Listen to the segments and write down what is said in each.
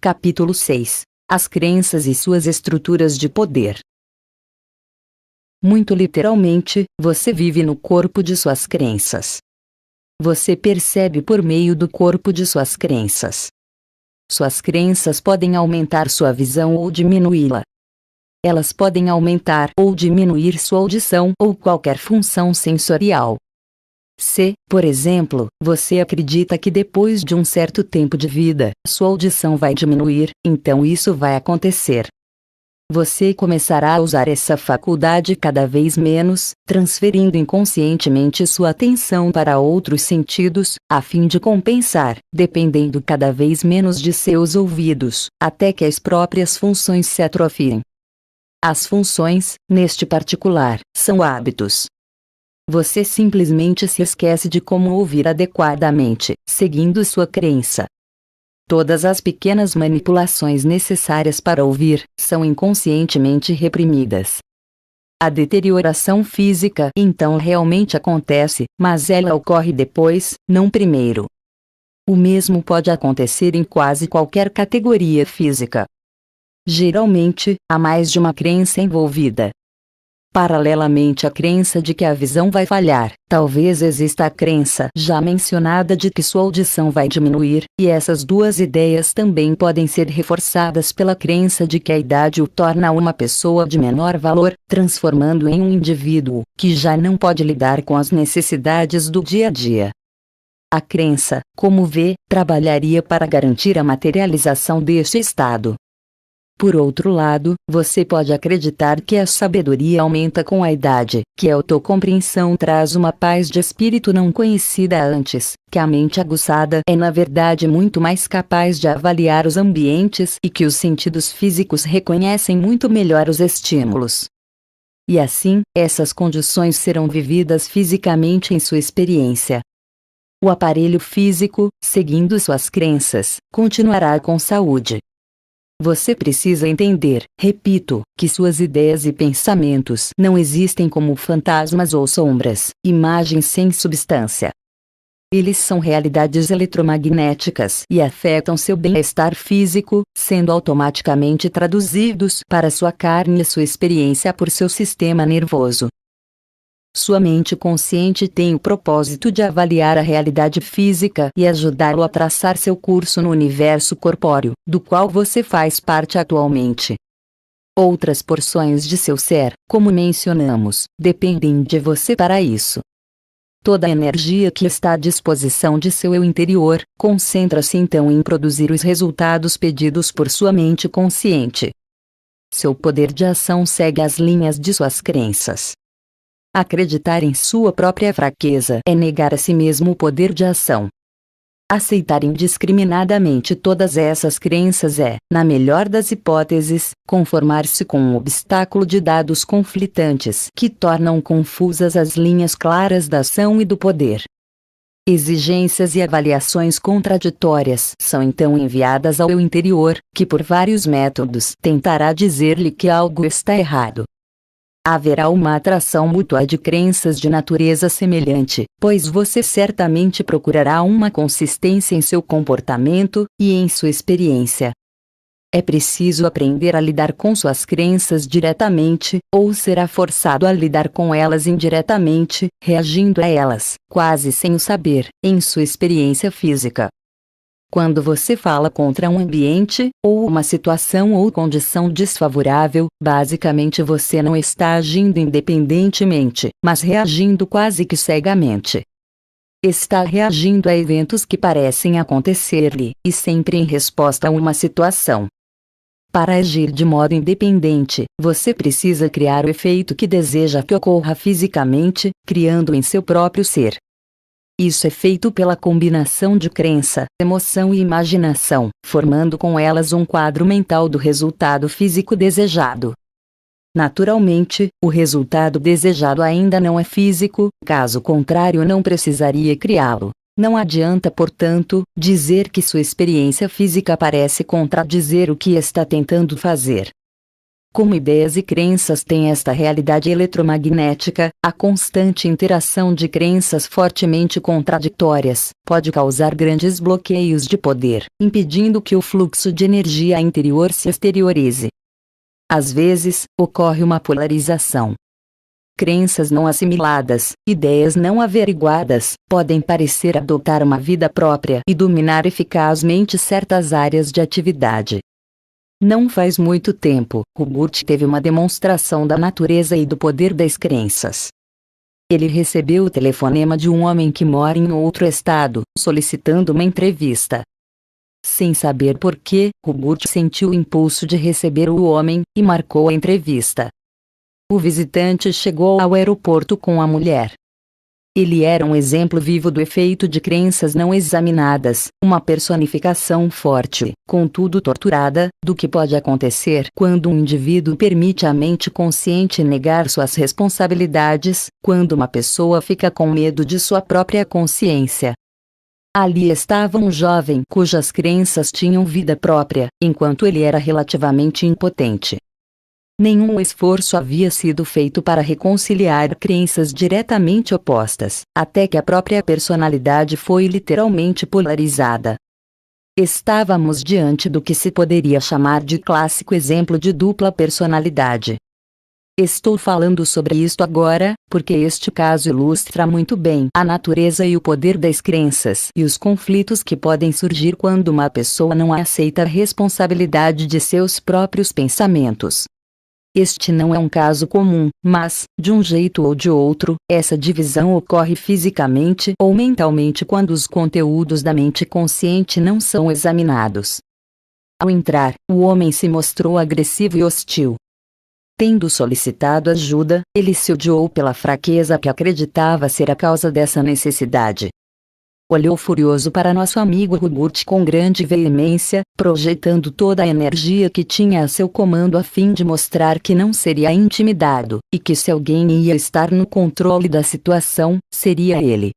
Capítulo 6. As crenças e suas estruturas de poder. Muito literalmente, você vive no corpo de suas crenças. Você percebe por meio do corpo de suas crenças. Suas crenças podem aumentar sua visão ou diminuí-la. Elas podem aumentar ou diminuir sua audição ou qualquer função sensorial. Se, por exemplo, você acredita que depois de um certo tempo de vida, sua audição vai diminuir, então isso vai acontecer. Você começará a usar essa faculdade cada vez menos, transferindo inconscientemente sua atenção para outros sentidos, a fim de compensar, dependendo cada vez menos de seus ouvidos, até que as próprias funções se atrofiem. As funções, neste particular, são hábitos. Você simplesmente se esquece de como ouvir adequadamente, seguindo sua crença. Todas as pequenas manipulações necessárias para ouvir são inconscientemente reprimidas. A deterioração física então realmente acontece, mas ela ocorre depois, não primeiro. O mesmo pode acontecer em quase qualquer categoria física. Geralmente, há mais de uma crença envolvida. Paralelamente à crença de que a visão vai falhar, talvez exista a crença já mencionada de que sua audição vai diminuir, e essas duas ideias também podem ser reforçadas pela crença de que a idade o torna uma pessoa de menor valor, transformando em um indivíduo que já não pode lidar com as necessidades do dia a dia. A crença, como vê, trabalharia para garantir a materialização deste estado. Por outro lado, você pode acreditar que a sabedoria aumenta com a idade, que a autocompreensão traz uma paz de espírito não conhecida antes, que a mente aguçada é na verdade muito mais capaz de avaliar os ambientes e que os sentidos físicos reconhecem muito melhor os estímulos. E assim, essas condições serão vividas fisicamente em sua experiência. O aparelho físico, seguindo suas crenças, continuará com saúde. Você precisa entender, repito, que suas ideias e pensamentos não existem como fantasmas ou sombras, imagens sem substância. Eles são realidades eletromagnéticas e afetam seu bem-estar físico, sendo automaticamente traduzidos para sua carne e sua experiência por seu sistema nervoso. Sua mente consciente tem o propósito de avaliar a realidade física e ajudá-lo a traçar seu curso no universo corpóreo, do qual você faz parte atualmente. Outras porções de seu ser, como mencionamos, dependem de você para isso. Toda a energia que está à disposição de seu eu interior, concentra-se então em produzir os resultados pedidos por sua mente consciente. Seu poder de ação segue as linhas de suas crenças. Acreditar em sua própria fraqueza é negar a si mesmo o poder de ação. Aceitar indiscriminadamente todas essas crenças é, na melhor das hipóteses, conformar-se com um obstáculo de dados conflitantes que tornam confusas as linhas claras da ação e do poder. Exigências e avaliações contraditórias são então enviadas ao eu interior, que por vários métodos tentará dizer-lhe que algo está errado. Haverá uma atração mútua de crenças de natureza semelhante, pois você certamente procurará uma consistência em seu comportamento e em sua experiência. É preciso aprender a lidar com suas crenças diretamente, ou será forçado a lidar com elas indiretamente, reagindo a elas, quase sem o saber, em sua experiência física. Quando você fala contra um ambiente, ou uma situação ou condição desfavorável, basicamente você não está agindo independentemente, mas reagindo quase que cegamente. Está reagindo a eventos que parecem acontecer-lhe, e sempre em resposta a uma situação. Para agir de modo independente, você precisa criar o efeito que deseja que ocorra fisicamente, criando em seu próprio ser. Isso é feito pela combinação de crença, emoção e imaginação, formando com elas um quadro mental do resultado físico desejado. Naturalmente, o resultado desejado ainda não é físico, caso contrário não precisaria criá-lo. Não adianta, portanto, dizer que sua experiência física parece contradizer o que está tentando fazer. Como ideias e crenças têm esta realidade eletromagnética, a constante interação de crenças fortemente contraditórias pode causar grandes bloqueios de poder, impedindo que o fluxo de energia interior se exteriorize. Às vezes, ocorre uma polarização. Crenças não assimiladas, ideias não averiguadas, podem parecer adotar uma vida própria e dominar eficazmente certas áreas de atividade. Não faz muito tempo, Hubert teve uma demonstração da natureza e do poder das crenças. Ele recebeu o telefonema de um homem que mora em outro estado, solicitando uma entrevista. Sem saber por quê, Hubert sentiu o impulso de receber o homem, e marcou a entrevista. O visitante chegou ao aeroporto com a mulher. Ele era um exemplo vivo do efeito de crenças não examinadas, uma personificação forte, contudo torturada, do que pode acontecer quando um indivíduo permite à mente consciente negar suas responsabilidades, quando uma pessoa fica com medo de sua própria consciência. Ali estava um jovem cujas crenças tinham vida própria, enquanto ele era relativamente impotente. Nenhum esforço havia sido feito para reconciliar crenças diretamente opostas, até que a própria personalidade foi literalmente polarizada. Estávamos diante do que se poderia chamar de clássico exemplo de dupla personalidade. Estou falando sobre isto agora, porque este caso ilustra muito bem a natureza e o poder das crenças e os conflitos que podem surgir quando uma pessoa não aceita a responsabilidade de seus próprios pensamentos. Este não é um caso comum, mas, de um jeito ou de outro, essa divisão ocorre fisicamente ou mentalmente quando os conteúdos da mente consciente não são examinados. Ao entrar, o homem se mostrou agressivo e hostil. Tendo solicitado ajuda, ele se odiou pela fraqueza que acreditava ser a causa dessa necessidade. Olhou furioso para nosso amigo Hubert com grande veemência, projetando toda a energia que tinha a seu comando a fim de mostrar que não seria intimidado, e que se alguém ia estar no controle da situação, seria ele.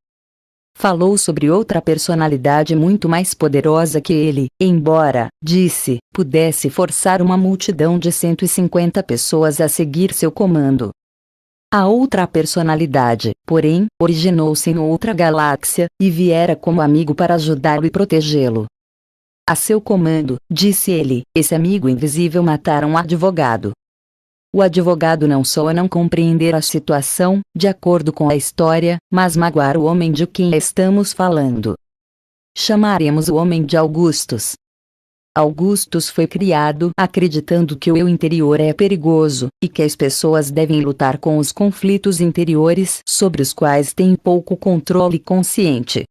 Falou sobre outra personalidade muito mais poderosa que ele, embora, disse, pudesse forçar uma multidão de 150 pessoas a seguir seu comando. A outra personalidade, porém, originou-se em outra galáxia, e viera como amigo para ajudá-lo e protegê-lo. A seu comando, disse ele, esse amigo invisível matara um advogado. O advogado não só não compreender a situação, de acordo com a história, mas magoar o homem de quem estamos falando. Chamaremos o homem de Augustus. Augustus foi criado acreditando que o eu interior é perigoso, e que as pessoas devem lutar com os conflitos interiores sobre os quais têm pouco controle consciente.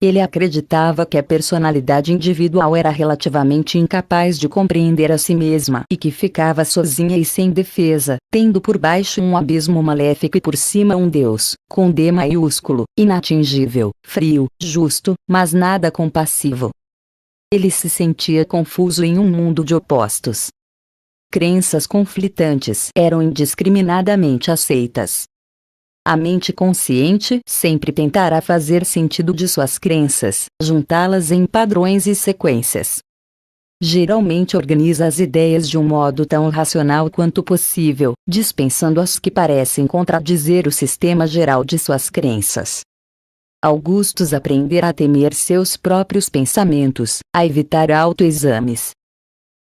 Ele acreditava que a personalidade individual era relativamente incapaz de compreender a si mesma e que ficava sozinha e sem defesa, tendo por baixo um abismo maléfico e por cima um Deus, com D maiúsculo, inatingível, frio, justo, mas nada compassivo. Ele se sentia confuso em um mundo de opostos. Crenças conflitantes eram indiscriminadamente aceitas. A mente consciente sempre tentará fazer sentido de suas crenças, juntá-las em padrões e sequências. Geralmente organiza as ideias de um modo tão racional quanto possível, dispensando as que parecem contradizer o sistema geral de suas crenças. Augustus aprendera a temer seus próprios pensamentos, a evitar autoexames.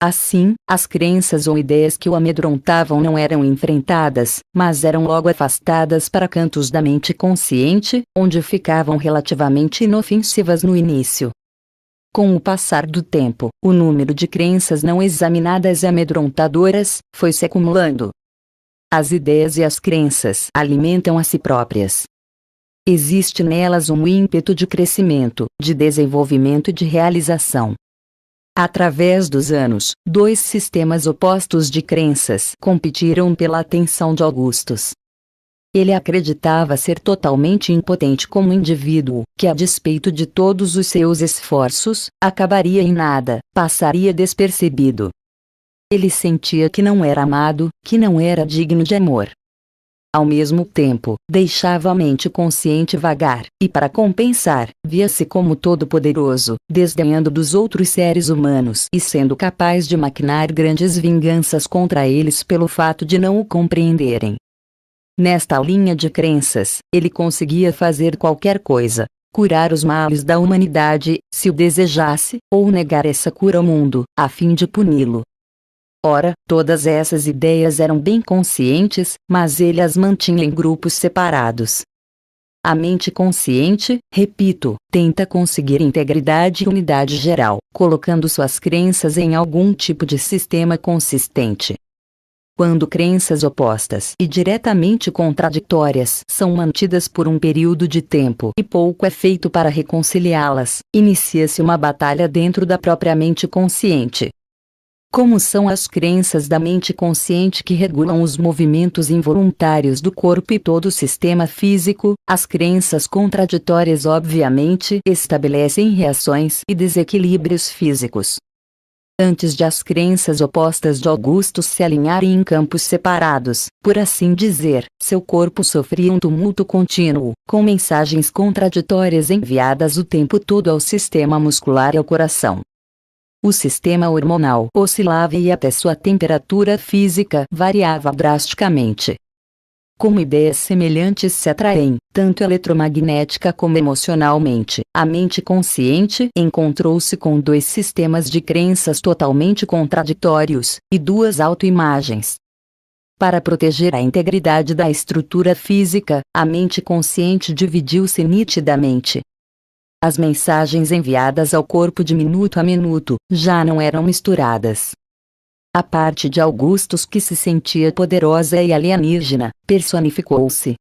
Assim, as crenças ou ideias que o amedrontavam não eram enfrentadas, mas eram logo afastadas para cantos da mente consciente, onde ficavam relativamente inofensivas no início. Com o passar do tempo, o número de crenças não examinadas e amedrontadoras foi se acumulando. As ideias e as crenças alimentam a si próprias. Existe nelas um ímpeto de crescimento, de desenvolvimento e de realização. Através dos anos, dois sistemas opostos de crenças competiram pela atenção de Augustus. Ele acreditava ser totalmente impotente como indivíduo, que a despeito de todos os seus esforços, acabaria em nada, passaria despercebido. Ele sentia que não era amado, que não era digno de amor. Ao mesmo tempo, deixava a mente consciente vagar, e para compensar, via-se como todo-poderoso, desdenhando dos outros seres humanos e sendo capaz de maquinar grandes vinganças contra eles pelo fato de não o compreenderem. Nesta linha de crenças, ele conseguia fazer qualquer coisa, curar os males da humanidade, se o desejasse, ou negar essa cura ao mundo, a fim de puni-lo. Ora, todas essas ideias eram bem conscientes, mas ele as mantinha em grupos separados. A mente consciente, repito, tenta conseguir integridade e unidade geral, colocando suas crenças em algum tipo de sistema consistente. Quando crenças opostas e diretamente contraditórias são mantidas por um período de tempo e pouco é feito para reconciliá-las, inicia-se uma batalha dentro da própria mente consciente. Como são as crenças da mente consciente que regulam os movimentos involuntários do corpo e todo o sistema físico, as crenças contraditórias obviamente estabelecem reações e desequilíbrios físicos. Antes de as crenças opostas de Augusto se alinharem em campos separados, por assim dizer, seu corpo sofria um tumulto contínuo, com mensagens contraditórias enviadas o tempo todo ao sistema muscular e ao coração. O sistema hormonal oscilava e até sua temperatura física variava drasticamente. Como ideias semelhantes se atraem, tanto eletromagnética como emocionalmente, a mente consciente encontrou-se com dois sistemas de crenças totalmente contraditórios, e duas autoimagens. Para proteger a integridade da estrutura física, a mente consciente dividiu-se nitidamente. As mensagens enviadas ao corpo de minuto a minuto já não eram misturadas. A parte de Augustus que se sentia poderosa e alienígena personificou-se.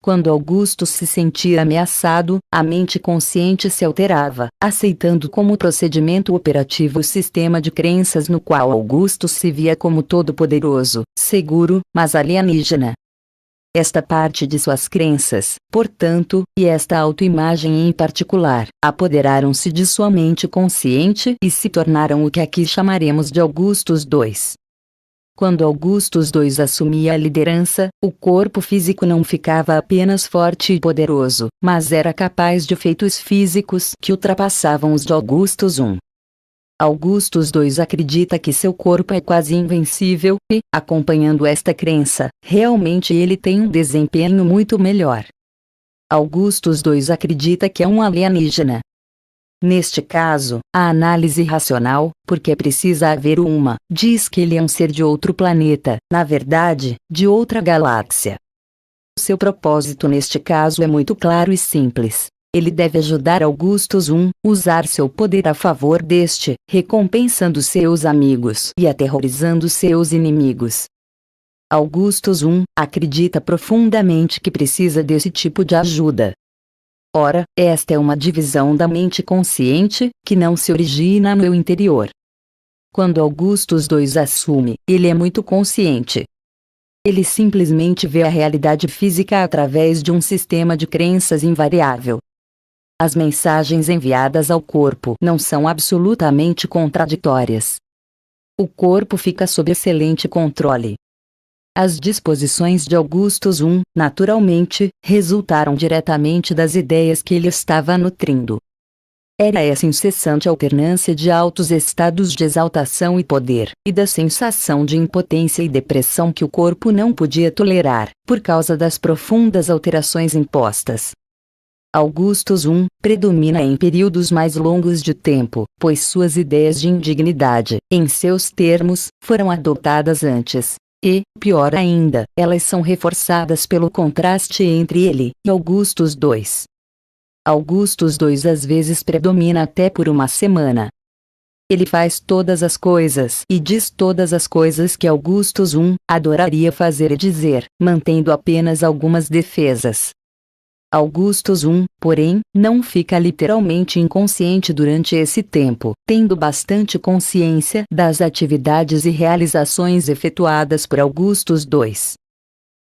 Quando Augustus se sentia ameaçado, a mente consciente se alterava, aceitando como procedimento operativo o sistema de crenças no qual Augustus se via como todo-poderoso, seguro, mas alienígena. Esta parte de suas crenças, portanto, e esta autoimagem em particular, apoderaram-se de sua mente consciente e se tornaram o que aqui chamaremos de Augustus II. Quando Augustus II assumia a liderança, o corpo físico não ficava apenas forte e poderoso, mas era capaz de feitos físicos que ultrapassavam os de Augustus I. Augustus II acredita que seu corpo é quase invencível, e, acompanhando esta crença, realmente ele tem um desempenho muito melhor. Augustus II acredita que é um alienígena. Neste caso, a análise racional, porque precisa haver uma, diz que ele é um ser de outro planeta, na verdade, de outra galáxia. Seu propósito neste caso é muito claro e simples. Ele deve ajudar Augustus I, usar seu poder a favor deste, recompensando seus amigos e aterrorizando seus inimigos. Augustus I acredita profundamente que precisa desse tipo de ajuda. Ora, esta é uma divisão da mente consciente, que não se origina no eu interior. Quando Augustus II assume, ele é muito consciente. Ele simplesmente vê a realidade física através de um sistema de crenças invariável. As mensagens enviadas ao corpo não são absolutamente contraditórias. O corpo fica sob excelente controle. As disposições de Augustus I, naturalmente, resultaram diretamente das ideias que ele estava nutrindo. Era essa incessante alternância de altos estados de exaltação e poder, e da sensação de impotência e depressão que o corpo não podia tolerar, por causa das profundas alterações impostas. Augustus I predomina em períodos mais longos de tempo, pois suas ideias de indignidade, em seus termos, foram adotadas antes. E, pior ainda, elas são reforçadas pelo contraste entre ele e Augustus II. Augustus II às vezes predomina até por uma semana. Ele faz todas as coisas e diz todas as coisas que Augustus I adoraria fazer e dizer, mantendo apenas algumas defesas. Augustus I, porém, não fica literalmente inconsciente durante esse tempo, tendo bastante consciência das atividades e realizações efetuadas por Augustus II.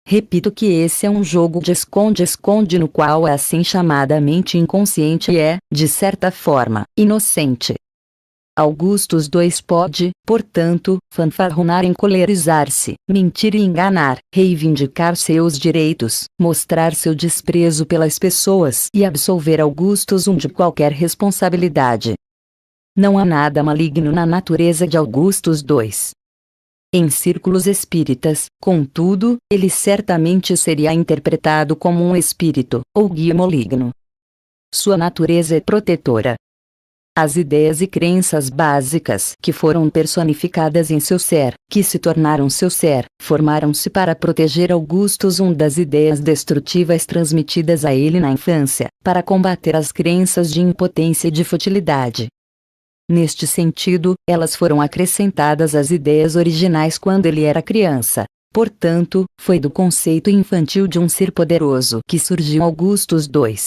Repito que esse é um jogo de esconde-esconde no qual a assim chamada mente inconsciente é, de certa forma, inocente. Augustus II pode, portanto, fanfarronar, encolerizar-se, mentir e enganar, reivindicar seus direitos, mostrar seu desprezo pelas pessoas e absolver Augustus I de qualquer responsabilidade. Não há nada maligno na natureza de Augustus II. Em círculos espíritas, contudo, ele certamente seria interpretado como um espírito, ou guia maligno. Sua natureza é protetora. As ideias e crenças básicas que foram personificadas em seu ser, que se tornaram seu ser, formaram-se para proteger Augustus I das ideias destrutivas transmitidas a ele na infância, para combater as crenças de impotência e de futilidade. Neste sentido, elas foram acrescentadas às ideias originais quando ele era criança. Portanto, foi do conceito infantil de um ser poderoso que surgiu Augustus II.